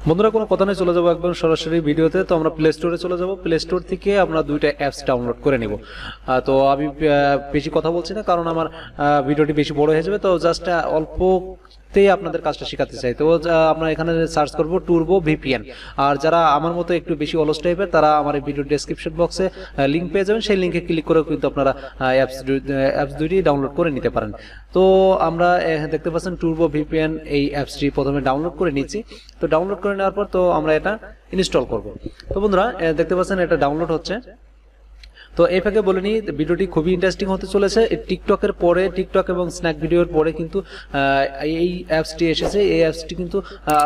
বন্ধুরা কোনো কথা নেই, চলে যাবো একদম সরাসরি ভিডিওতে। তো আমরা প্লে স্টোরে চলে যাব, প্লে স্টোর থেকে আমরা দুইটা অ্যাপস ডাউনলোড করে নেব। তো আমি বেশি কথা বলছি না, কারণ আমার ভিডিওটি বেশি বড় হয়ে যাবে। তো জাস্ট অল্পতেই আপনাদের কাজটা শেখাতে চাই। তো আমরা এখানে সার্চ করব টুরবো ভিপিএন। আর যারা আমার মতো একটু বেশি অলস টাইপের, তারা আমার এই ভিডিও ডেসক্রিপশন বক্সে লিঙ্ক পেয়ে যাবেন। সেই লিঙ্কে ক্লিক করে কিন্তু আপনারা অ্যাপস দুইটি ডাউনলোড করে নিতে পারেন। তো আমরা দেখতে পাচ্ছেন টুরবো ভিপিএন এই অ্যাপসটি প্রথমে ডাউনলোড করে নিচ্ছি। তো ডাউনলোড করে নেওয়ার পর তো আমরা এটা ইনস্টল করব। তো বন্ধুরা দেখতে পাচ্ছেন এটা ডাউনলোড হচ্ছে। তো এই ফাঁকে বলে নিই, ভিডিওটি খুবই ইন্টারেস্টিং হতে চলেছে। টিকটকের পরে, টিকটক এবং স্ন্যাক ভিডিওর পরে কিন্তু এই অ্যাপসটি এসেছে। এই অ্যাপসটি কিন্তু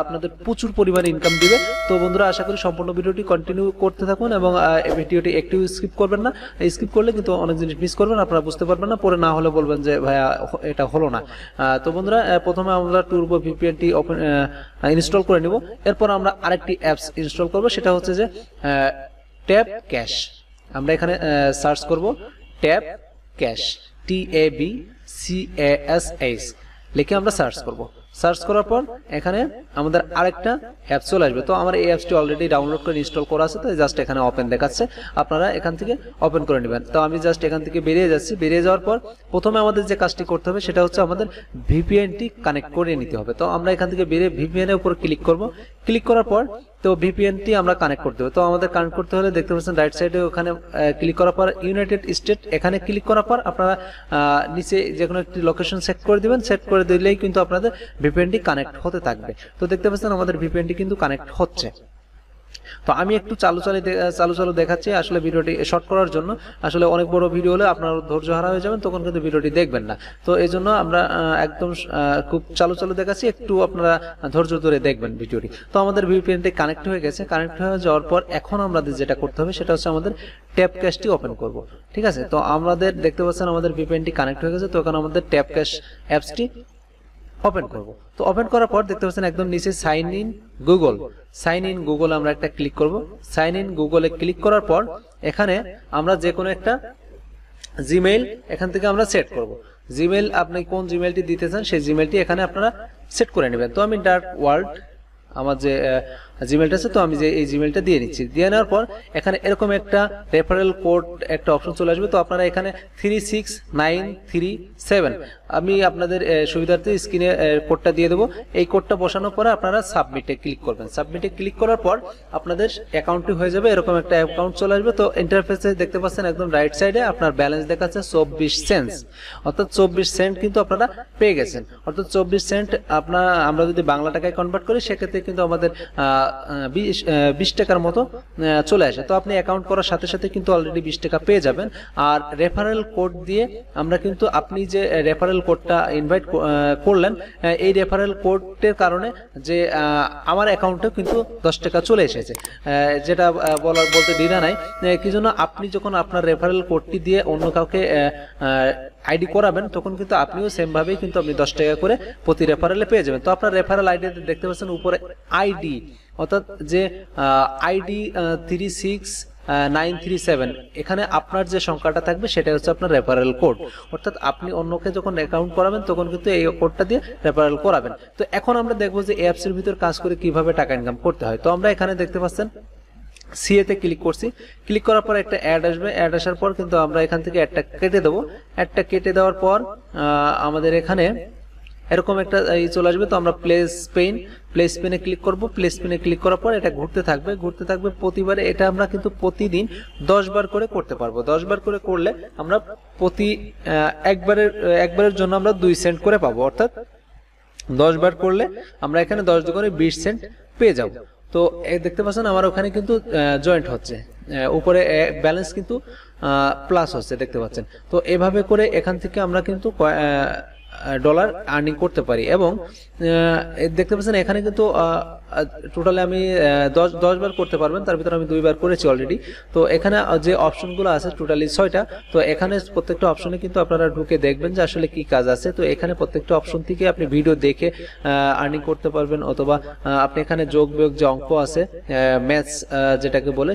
আপনাদের প্রচুর পরিমাণে ইনকাম দিবে। তো বন্ধুরা আশা করি সম্পূর্ণ ভিডিওটি কন্টিনিউ করতে থাকুন এবং ভিডিওটি একটু স্কিপ করবেন না। স্কিপ করলে কিন্তু অনেক জিনিস মিস করবেন, আপনারা বুঝতে পারবেন না। পরে না হলে বলবেন যে ভাইয়া এটা হলো না। তো বন্ধুরা প্রথমে আমরা টুরবো ভিপিএনটি ইনস্টল করে নিব। এরপর আমরা আরেকটি অ্যাপস ইনস্টল করব, সেটা হচ্ছে যে ট্যাপ ক্যাশ। আমরা এখানে সার্চ করব ট্যাপ ক্যাশ, TABCASH লিখে আমরা সার্চ করব। সার্চ করার পর এখানে আমাদের আরেকটা অ্যাপস চলে আসবে। তো আমার এই অ্যাপসটি অলরেডি ডাউনলোড করে ইনস্টল করা আছে, তো জাস্ট এখানে ওপেন দেখাচ্ছে, আপনারা এখান থেকে ওপেন করে নেবেন। তো আমি জাস্ট এখান থেকে বেরিয়ে যাচ্ছি। বেরিয়ে যাওয়ার পর প্রথমে আমাদের যে কাজটি করতে হবে সেটা হচ্ছে আমাদের ভিপিএনটি কানেক্ট করে নিতে হবে। তো আমরা এখান থেকে বেরিয়ে ভিপিএনের উপর ক্লিক করব। ক্লিক করার পর তো ভিপিএনটি আমরা কানেক্ট করতে হবে। তো আমাদের কানেক্ট করতে হলে দেখতে পাচ্ছেন রাইট সাইডে ওখানে ক্লিক করার পর ইউনাইটেড স্টেট, এখানে ক্লিক করার পর আপনারা নিচে যে কোনো একটি লোকেশন সেট করে দিবেন। সেট করে দিলেই কিন্তু আপনাদের ভিপিএনটি কানেক্ট হতে থাকবে। তো দেখতে পাচ্ছেন আমাদের ভিপিএনটি কিন্তু কানেক্ট হচ্ছে। তো আমি একটু চালু দেখাচ্ছি আসলে ভিডিওটি শর্ট করার জন্য। আসলে অনেক বড় ভিডিও হলে আপনার ধৈর্য হারা হয়ে যাবেন, তখন কিন্তু ভিডিওটি দেখবেন না। তো এই জন্য আমরা একদম খুব চালু দেখাচ্ছি, একটু আপনারা ধৈর্য ধরে দেখবেন ভিডিওটি। তো আমাদের ভিপিএনটি কানেক্ট হয়ে গেছে। কানেক্ট হয়ে যাওয়ার পর এখন আমাদের যেটা করতে হবে সেটা হচ্ছে আমাদের ট্যাপ ক্যাশটি ওপেন করব। ঠিক আছে, তো আমাদের দেখতে পাচ্ছেন আমাদের ভিপিএনটি কানেক্ট হয়ে গেছে। তো এখন আমাদের ট্যাপ ক্যাশ অ্যাপসটি ওপেন করব। তো ওপেন করার পর দেখতে পাচ্ছেন একদম নিচে সাইন ইন গুগল আমরা একটা ক্লিক করব। সাইন ইন গুগলে ক্লিক করার পর এখানে আমরা যে কোনো একটা জিমেইল এখান থেকে আমরা সেট করব। জিমেইল আপনি কোন জিমেইলটি দিতে চান সেই জিমেইলটি এখানে আপনারা সেট করে নেবেন। তো আমি ডার্ক ওয়ার্ল্ড আমার যে জিমেইলটা আছে, তো আমি যে এই জিমেইলটা দিয়ে নিচ্ছি। দিয়ে নেওয়ার পর এখানে এরকম একটা রেফারেল কোড একটা অপশন চলে আসবে। তো আপনারা এখানে 36937 আমি আপনাদের সুবিধার্থে স্ক্রিনে কোডটা দিয়ে দেবো। এই কোডটা বসানোর পরে আপনারা সাবমিটে ক্লিক করবেন। সাবমিটে ক্লিক করার পর আপনাদের অ্যাকাউন্টটি হয়ে যাবে, এরকম একটা অ্যাকাউন্ট চলে আসবে। তো ইন্টারফেসে দেখতে পাচ্ছেন একদম রাইট সাইডে আপনার ব্যালেন্স দেখাচ্ছে 24 সেন্ট, অর্থাৎ 24 সেন্ট কিন্তু আপনারা পেয়ে গেছেন। অর্থাৎ 24 সেন্ট আমরা যদি বাংলা টাকায় কনভার্ট করি সেক্ষেত্রে কিন্তু আমাদের 20 টাকার মতো চলে আসে। তো আপনি অ্যাকাউন্ট করার সাথে সাথে কিন্তু অলরেডি 20 টাকা পেয়ে যাবেন। আর রেফারেল কোড দিয়ে আমরা কিন্তু আপনি যে রেফারেল কোডটা ইনভাইট করলেন, এই রেফারেল কোডের কারণে যে আমার অ্যাকাউন্টে কিন্তু 10 টাকা চলে এসেছে। যেটা বলতে দ্বিধা নাই, কি জন্য আপনি যখন আপনার রেফারেল কোডটি দিয়ে অন্য কাউকে আইডি করাবেন তখন কিন্তু আপনিও সেম ভাবেই কিন্তু আপনি 10 টাকা করে প্রতি রেফারেলে পেয়ে যাবেন। তো আপনার রেফারেল আইডিতে দেখতে পাচ্ছেন উপরে আইডি, অর্থাৎ যে আইডি 36937, এখানে আপনার যে সংখ্যাটা থাকবে সেটা হচ্ছে আপনার রেফারেল কোড। অর্থাৎ আপনি অন্যকে যখন অ্যাকাউন্ট করাবেন তখন কিন্তু এই কোডটা দিয়ে রেফারেল করাবেন। তো এখন আমরা দেখবো যে অ্যাপসের ভিতর কাজ করে কিভাবে টাকা ইনকাম করতে হয়। তো আমরা এখানে দেখতে পাচ্ছেন সিএতে ক্লিক করছি। ক্লিক করার পর একটা অ্যাড আসবে। অ্যাড আসার পর কিন্তু আমরা এখান থেকে অ্যাডটা কেটে দেবো। অ্যাডটা কেটে দেওয়ার পর আমাদের এখানে এরকম একটা চলে আসবে। তো আমরা প্লে স্পেনে ক্লিক করব। প্লে স্পেনে ক্লিক করার পর এটা ঘুরতে থাকবে প্রতিবারে। এটা আমরা কিন্তু প্রতিদিন 10 বার করে করতে পারবো। 10 বার করে করলে আমরা প্রতি একবারের জন্য আমরা 2 সেন্ট করে পাবো। অর্থাৎ 10 বার করলে আমরা এখানে 10 দুগুণে 20 সেন্ট পেয়ে যাব। তো দেখতে পাচ্ছেন আমার ওখানে কিন্তু জয়েন্ট হচ্ছে, উপরে ব্যালেন্স কিন্তু প্লাস হচ্ছে, দেখতে পাচ্ছেন। তো এভাবে করে এখান থেকে আমরা কিন্তু ডলার আর্নিং করতে পারি। এবং দেখতে পাচ্ছেন এখানে কিন্তু টোটালি আমি 10 বার করতে পারবেন, তার ভিতরে আমি 2 বার করেছি অলরেডি। তো এখানে যে অপশনগুলো আছে টোটালি 6টা। তো এখানে প্রত্যেকটা অপশনে কিন্তু আপনারা ঢুকে দেখবেন যে আসলে কি কাজ আছে। তো এখানে প্রত্যেকটা অপশন থেকে আপনি ভিডিও দেখে আর্নিং করতে পারবেন, অথবা আপনি এখানে যোগ বিয়োগ যে অঙ্ক আছে, ম্যাথস যেটাকে বলে,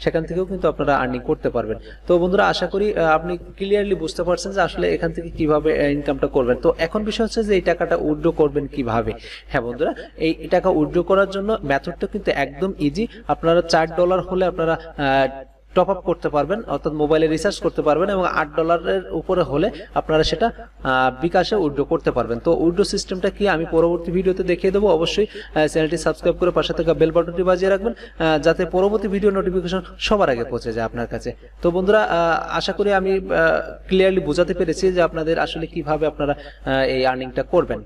সেখান থেকেও কিন্তু আপনারা আর্নিং করতে পারবেন। তো বন্ধুরা আশা করি আপনি ক্লিয়ারলি বুঝতে পারছেন যে আসলে এখান থেকে কিভাবে ইনকামটা করবেন। তো এখন বিষয় হচ্ছে যে এই টাকাটা উইথড্র করবেন কিভাবে। হ্যাঁ বন্ধুরা, এই টাকা উইথড্র করার জন্য মেথডটা কিন্তু একদম ইজি। আপনারা $4 হলে আপনারা টপ আপ করতে পারবেন, অর্থাৎ মোবাইলে রিচার্জ করতে পারবেন, এবং $8 উপরে হলে আপনারা সেটা বিকাশে উইথড্র করতে পারবেন। তো উইথড্র সিস্টেমটা কি আমি পরবর্তী ভিডিওতে দেখিয়ে দেবো। অবশ্যই চ্যানেলটি সাবস্ক্রাইব করে পাশে থাকা বেল বাটনটি বাজিয়ে রাখবেন, যাতে পরবর্তী ভিডিও নোটিফিকেশন সবার আগে পৌঁছে যায় আপনার কাছে। তো বন্ধুরা, আশা করি আমি ক্লিয়ারলি বোঝাতে পেরেছি যে আপনাদের আসলে কিভাবে আপনারা এই আর্নিংটা করবেন।